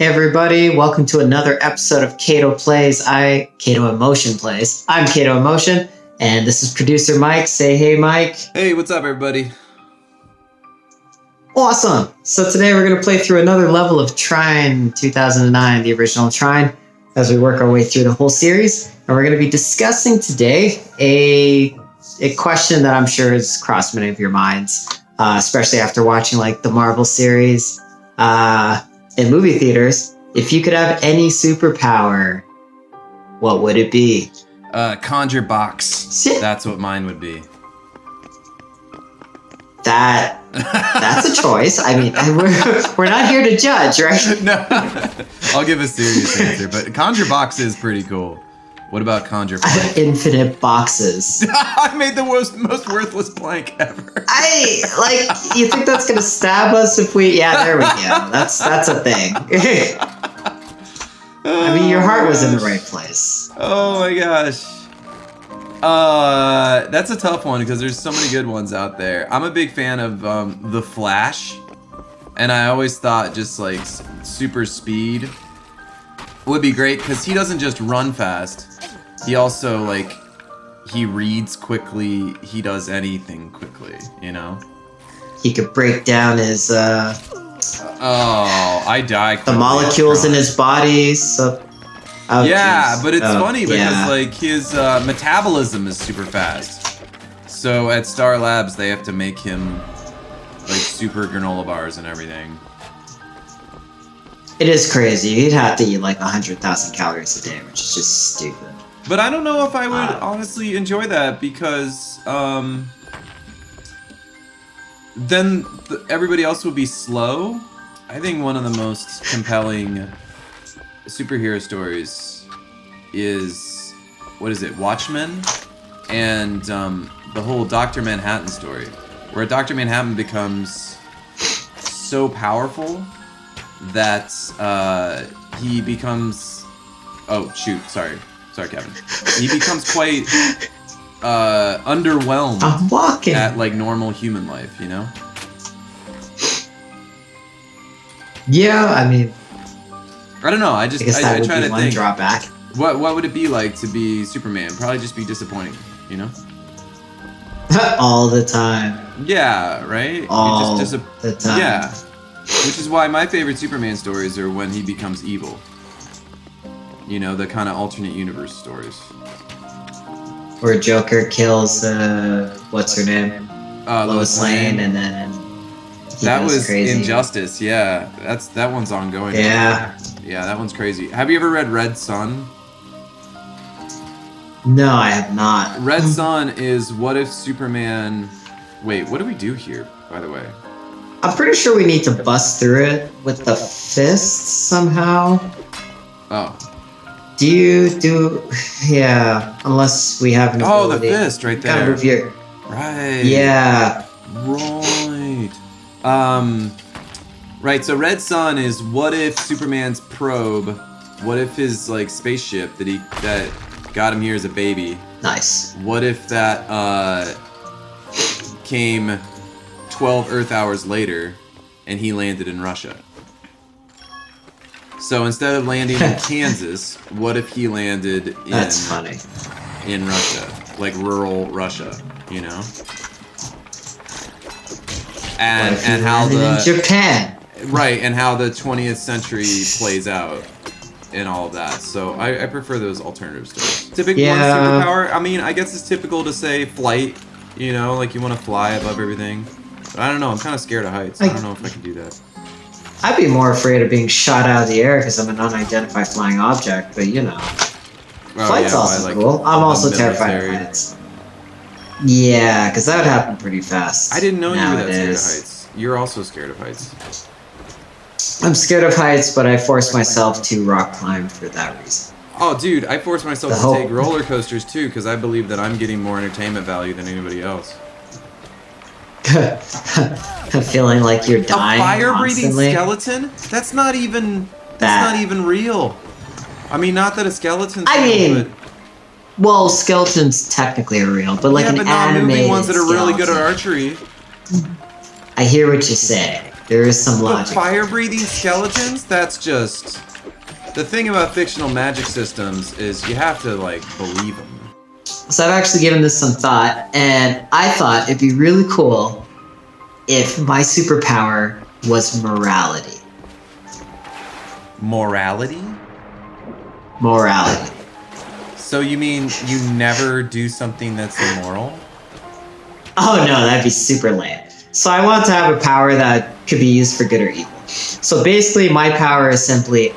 Hey everybody, welcome to another episode of CATOIMOTION Plays. I'm CATOIMOTION, and this is producer Mike. Say hey, Mike. Hey, what's up, everybody? Awesome. So today we're going to play through another level of Trine 2009, the original Trine, as we work our way through the whole series. And we're going to be discussing today a question that I'm sure has crossed many of your minds, especially after watching like the Marvel series in movie theaters. If you could have any superpower, what would it be? Conjure box. That's what mine would be. That's a choice. I mean, we're not here to judge, right? No, I'll give a serious answer, but conjure box is pretty cool. What about conjure blank? Infinite boxes. I made the most worthless blank ever. You think that's gonna stab us if we? Yeah, there we go. That's a thing. I mean, your heart was in the right place. Oh my gosh. That's a tough one because there's so many good ones out there. I'm a big fan of The Flash, and I always thought just like super speed would be great because he doesn't just run fast. He also he reads quickly. He does anything quickly, you know. He could break down his I die quickly. The molecules in his body. So. Oh, yeah, geez. but it's funny because his metabolism is super fast. So at Star Labs they have to make him super granola bars and everything. It is crazy. He'd have to eat 100,000 calories a day, which is just stupid. But I don't know if I would honestly enjoy that because then everybody else would be slow. I think one of the most compelling superhero stories is Watchmen, and the whole Dr. Manhattan story, where Dr. Manhattan becomes so powerful that he becomes sorry Kevin, he becomes quite underwhelmed at normal human life, you know. Yeah, I mean, I don't know. I try to think. Drawback. What would it be like to be Superman? Probably just be disappointing, you know? All the time. Yeah, right? All the time. Yeah. Which is why my favorite Superman stories are when he becomes evil. You know, the kind of alternate universe stories. Where Joker kills, what's her name? Lois Lane, and then that was crazy. Injustice, yeah. That one's ongoing. Yeah. Yeah, that one's crazy. Have you ever read Red Sun? No, I have not. Red Sun is what if Superman... Wait, what do we do here, by the way? I'm pretty sure we need to bust through it with the fists somehow. Oh. Yeah, unless we have an ability. The fist right there. Kind of review. Right. Yeah. Right. Right, so Red Sun is what if Superman's probe, what if his spaceship that got him here as a baby. Nice. What if that came 12 Earth hours later and he landed in Russia? So instead of landing in Kansas, what if he landed in That's funny. In Russia, rural Russia, you know? And how in Japan. Right, and how the 20th century plays out and all of that. So I prefer those alternative stories. Typical superpower, I mean, I guess it's typical to say flight, you know, you want to fly above everything. But I don't know, I'm kind of scared of heights. I don't know if I can do that. I'd be more afraid of being shot out of the air because I'm an unidentified flying object, but you know. Flight's also cool. I'm also terrified of heights. Yeah, because that would happen pretty fast. I didn't know you were that scared of heights. You're also scared of heights. I'm scared of heights, but I force myself to rock climb for that reason. Oh, dude, I force myself to take roller coasters too because I believe that I'm getting more entertainment value than anybody else. I'm feeling like you're dying. A fire-breathing skeleton? That's not even real. I mean, not that a skeleton's real, but... Well, skeletons technically are real, but an animated not moving ones that are really skeleton. good at archery. I hear what you say. There is some But logic. fire-breathing skeletons? That's just... The thing about fictional magic systems is you have to, like, believe them. So I've actually given this some thought, and I thought it'd be really cool if my superpower was morality. Morality? Morality. So you mean you never do something that's immoral? Oh no, that'd be super lame. So I want to have a power that could be used for good or evil. So basically my power is simply,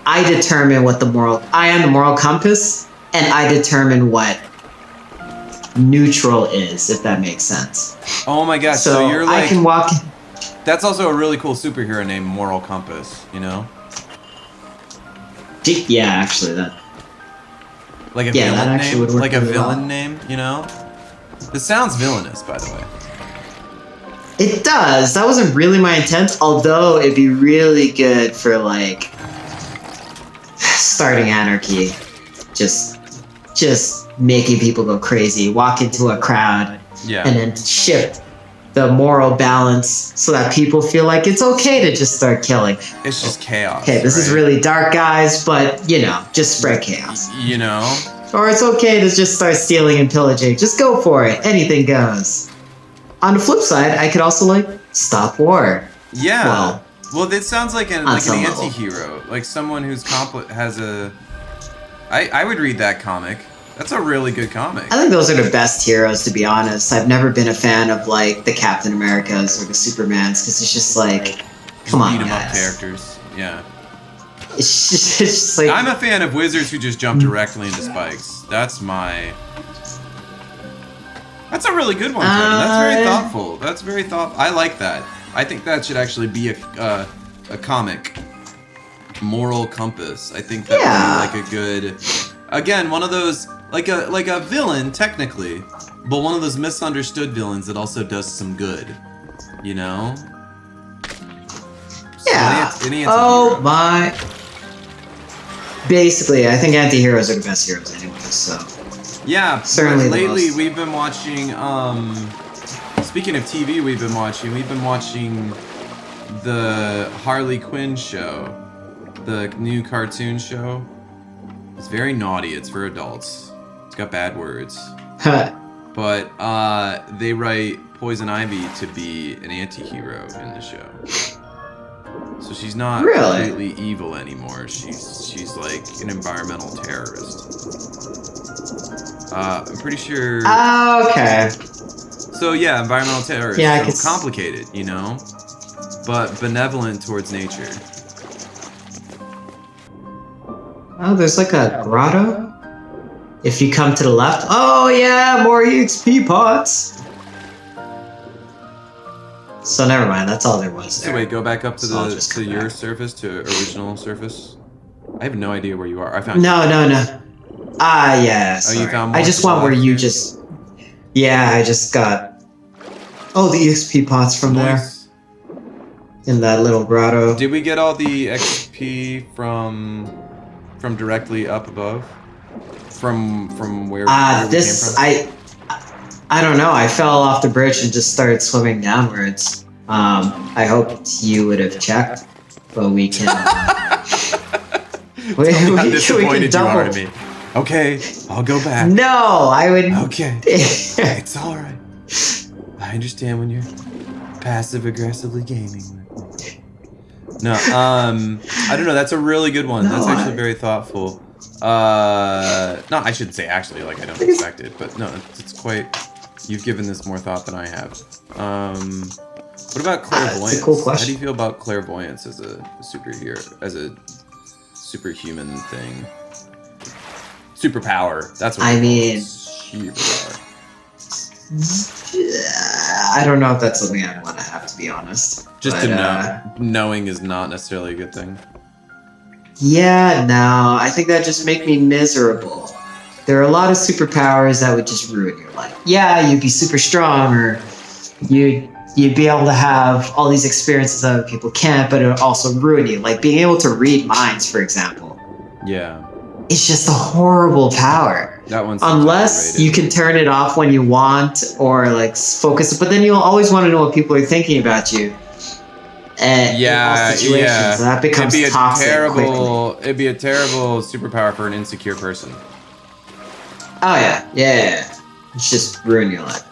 I am the moral compass, and I determine what neutral is, if that makes sense. Oh my gosh, so you're like... I can walk... That's also a really cool superhero named Moral Compass, you know? Yeah, actually, that... Like a villain name? Would work like a villain name, you know? This sounds villainous, by the way. It does. That wasn't really my intent, although it'd be really good for, like, starting anarchy. Just making people go crazy, walk into a crowd, and then shift the moral balance so that people feel like it's okay to just start killing. It's just chaos. Okay, this is really dark, guys, but, you know, just spread chaos. You know? Or it's okay to just start stealing and pillaging. Just go for it. Anything goes. On the flip side, I could also, like, stop war. Yeah. Well, it sounds like an level. anti-hero. Like someone who's has a... I would read that comic. That's a really good comic. I think those are the best heroes, to be honest. I've never been a fan of, like, the Captain Americas or the Supermans, because it's just like, come on, beat 'em guys. up characters. Yeah. It's just like... I'm a fan of wizards who just jump directly into spikes. That's my... That's a really good one, Kevin. That's very thoughtful. That's very thoughtful. I like that. I think that should actually be a comic. Moral compass. I think that would be like a good... Again, one of those... Like a villain, technically. But one of those misunderstood villains that also does some good. You know? Yeah. So oh my... Basically, I think anti-heroes are the best heroes anyway, so... Yeah, certainly lately we've been watching, speaking of TV we've been watching the Harley Quinn show, the new cartoon show. It's very naughty, it's for adults. It's got bad words. But, they write Poison Ivy to be an anti-hero in the show. So she's not completely evil anymore. She's like an environmental terrorist. I'm pretty sure. Okay. So yeah, environmental terrorist. Yeah, so complicated, you know, but benevolent towards nature. Oh, there's like a grotto. If you come to the left. Oh yeah, more EXP pots. So never mind. That's all there was there. So wait, go back up to your surface, to original surface. I have no idea where you are. I found. No. Yeah. Sorry. Oh, you found more. I just want where you just. Yeah, I just got. Oh, the EXP pots from there. In that little grotto. Did we get all the XP from directly up above? From where? Where this we came from? I don't know. I fell off the bridge and just started swimming downwards. I hoped you would have checked, but we can. Tell me how disappointed you are in me. Okay, I'll go back. No, I would. Okay, it's all right. I understand when you're passive aggressively gaming with me. No, I don't know. That's a really good one. That's actually very thoughtful. No, I shouldn't say actually. Like I don't expect it, but no, it's quite. You've given this more thought than I have. What about clairvoyance? It's a cool question. How do you feel about clairvoyance as a superhero, as a superhuman thing? Superpower. That's what I mean. Superpower. I don't know if that's something I want to have, to be honest. Just to know. Knowing is not necessarily a good thing. Yeah, no. I think that just make me miserable. There are a lot of superpowers that would just ruin your life. Yeah, you'd be super strong, or you'd be able to have all these experiences that other people can't, but it would also ruin you. Like being able to read minds, for example. Yeah. It's just a horrible power. That one's unless you can turn it off when you want, or like focus, but then you'll always want to know what people are thinking about you. in all situations. That becomes toxic quickly. It'd be a terrible superpower for an insecure person. Oh yeah. It's just ruin your life.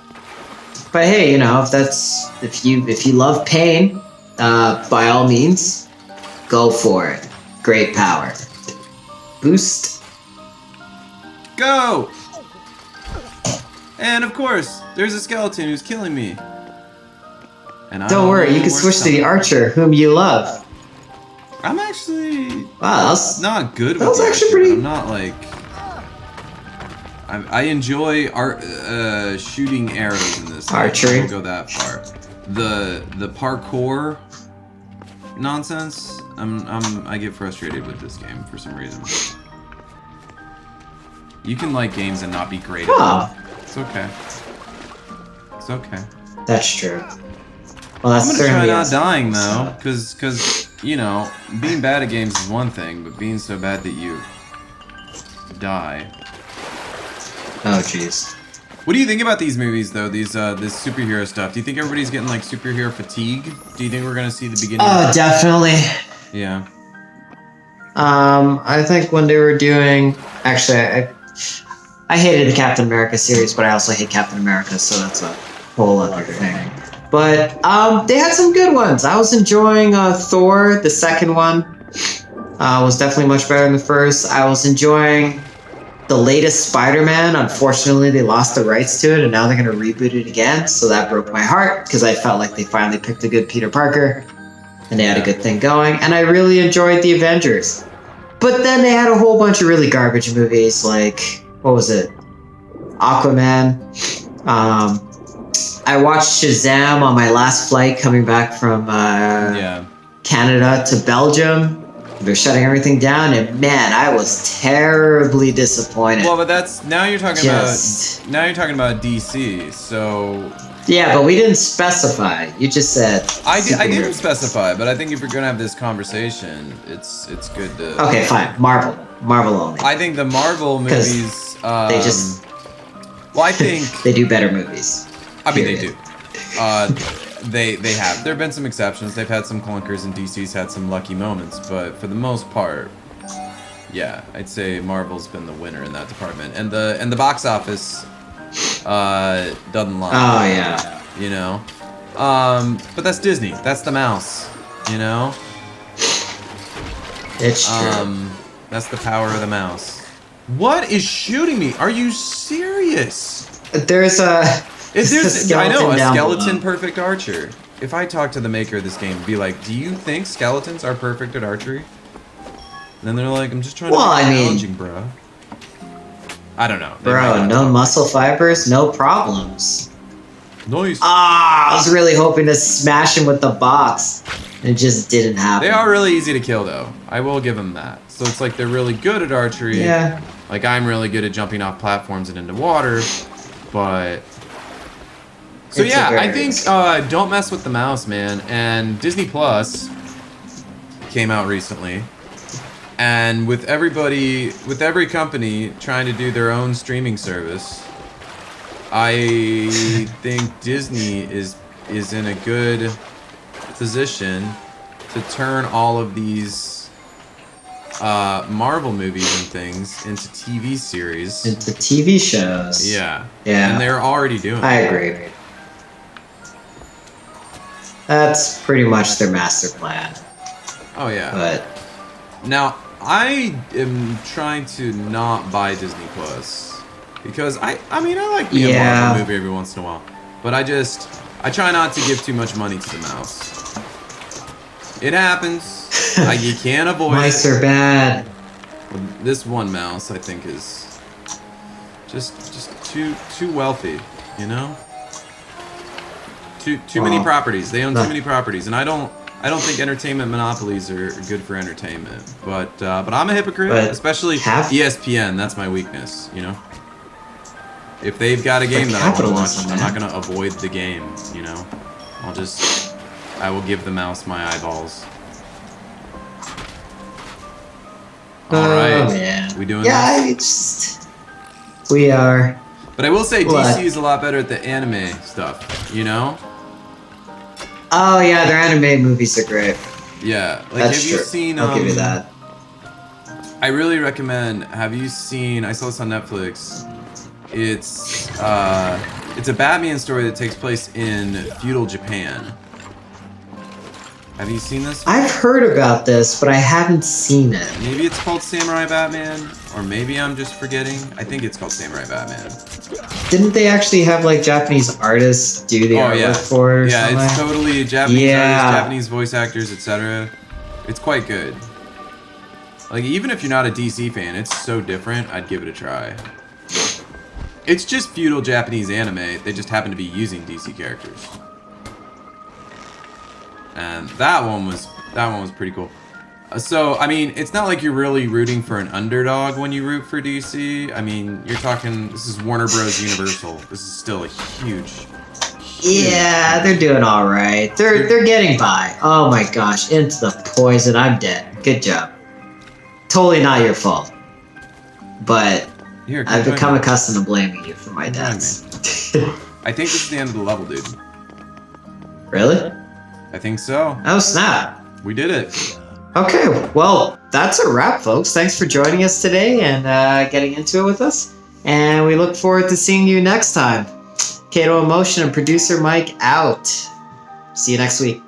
But hey, you know, if you love pain, by all means, go for it. Great power. Boost. Go! And of course, there's a skeleton who's killing me. And Don't worry, you can switch to the archer, whom you love. I'm actually not good with that was the actually archer, pretty. but I'm not like. I enjoy shooting arrows in this. Archery. I won't go that far. The parkour nonsense. I get frustrated with this game for some reason. You can like games and not be great at them. It's okay. It's okay. That's true. Well, that's I'm gonna try not dying though, so. because you know, being bad at games is one thing, but being so bad that you die. Oh jeez. What do you think about these movies though? This superhero stuff. Do you think everybody's getting like superhero fatigue? Do you think we're gonna see the beginning? Oh, definitely. Yeah. I think when they were doing, actually, I hated the Captain America series, but I also hate Captain America, so that's a whole other thing. But they had some good ones. I was enjoying Thor, the second one. Was definitely much better than the first. I was enjoying the latest Spider-Man. Unfortunately, they lost the rights to it, and now they're going to reboot it again. So that broke my heart, because I felt like they finally picked a good Peter Parker, and they had a good thing going. And I really enjoyed the Avengers. But then they had a whole bunch of really garbage movies, like, what was it? Aquaman. I watched Shazam on my last flight coming back from Canada to Belgium. They're shutting everything down, and man, I was terribly disappointed. Well, but now you're talking about DC, so yeah, but we didn't specify. You just said I didn't specify, but I think if you're gonna have this conversation, it's good to. Okay, fine. Marvel only. I think the Marvel movies. They just. Well, I think they do better movies. I mean, they do. They have. There have been some exceptions. They've had some clunkers, and DC's had some lucky moments. But for the most part, yeah, I'd say Marvel's been the winner in that department. And the box office doesn't lie. Oh yeah. You know, but that's Disney. That's the mouse. You know. It's true. That's the power of the mouse. What is shooting me? Are you serious? There's a. I know, a skeleton perfect archer. If I talk to the maker of this game, be like, do you think skeletons are perfect at archery? And then they're like, I'm just trying to be challenging, bro. I don't know. Bro, no muscle fibers, no problems. Nice. I was really hoping to smash him with the box. It just didn't happen. They are really easy to kill, though. I will give them that. So it's like they're really good at archery. Yeah. Like I'm really good at jumping off platforms and into water, but... So yeah, I think don't mess with the mouse, man. And Disney Plus came out recently, and with every company trying to do their own streaming service, I think Disney is in a good position to turn all of these Marvel movies and things into TV series, into TV shows. Yeah, yeah, and they're already doing it. I agree. That's pretty much their master plan. Oh yeah. But now I am trying to not buy Disney Plus because I mean I like me a Marvel movie every once in a while, but I try not to give too much money to the mouse. It happens. You can't avoid mice it. are bad. This one mouse I think is just too wealthy, you know. Too many properties. They own too many properties, and I don't think entertainment monopolies are good for entertainment. But I'm a hypocrite, especially ESPN. That's my weakness, you know. If they've got a game that I want to watch, I'm not gonna avoid the game, you know. I will give the mouse my eyeballs. All right, man. We doing this? We are. But I will say DC is a lot better at the anime stuff, you know? Oh yeah, their animated movies are great. Yeah, like That's have true. you seen? I'll give you that. I really recommend. Have you seen? I saw this on Netflix. It's a Batman story that takes place in feudal Japan. Have you seen this? I've heard about this, but I haven't seen it. Maybe it's called Samurai Batman, or maybe I'm just forgetting. I think it's called Samurai Batman. Didn't they actually have like Japanese artists do the artwork for it or something? It's totally Japanese Yeah. artists, Japanese voice actors, etc. It's quite good. Like, even if you're not a DC fan, it's so different, I'd give it a try. It's just feudal Japanese anime, they just happen to be using DC characters. And that one was pretty cool. So, I mean, it's not like you're really rooting for an underdog when you root for DC. I mean, you're talking, this is Warner Bros. Universal. This is still a huge. Yeah, they're doing all right. They're getting by. Oh my gosh, into the poison. I'm dead. Good job. Totally not your fault. But Here, I've become accustomed to blaming you for my deaths. I think this is the end of the level, dude. Really? I think so. Oh snap. We did it. Okay, well, that's a wrap, folks. Thanks for joining us today and getting into it with us. And we look forward to seeing you next time. Cato Emotion and producer Mike out. See you next week.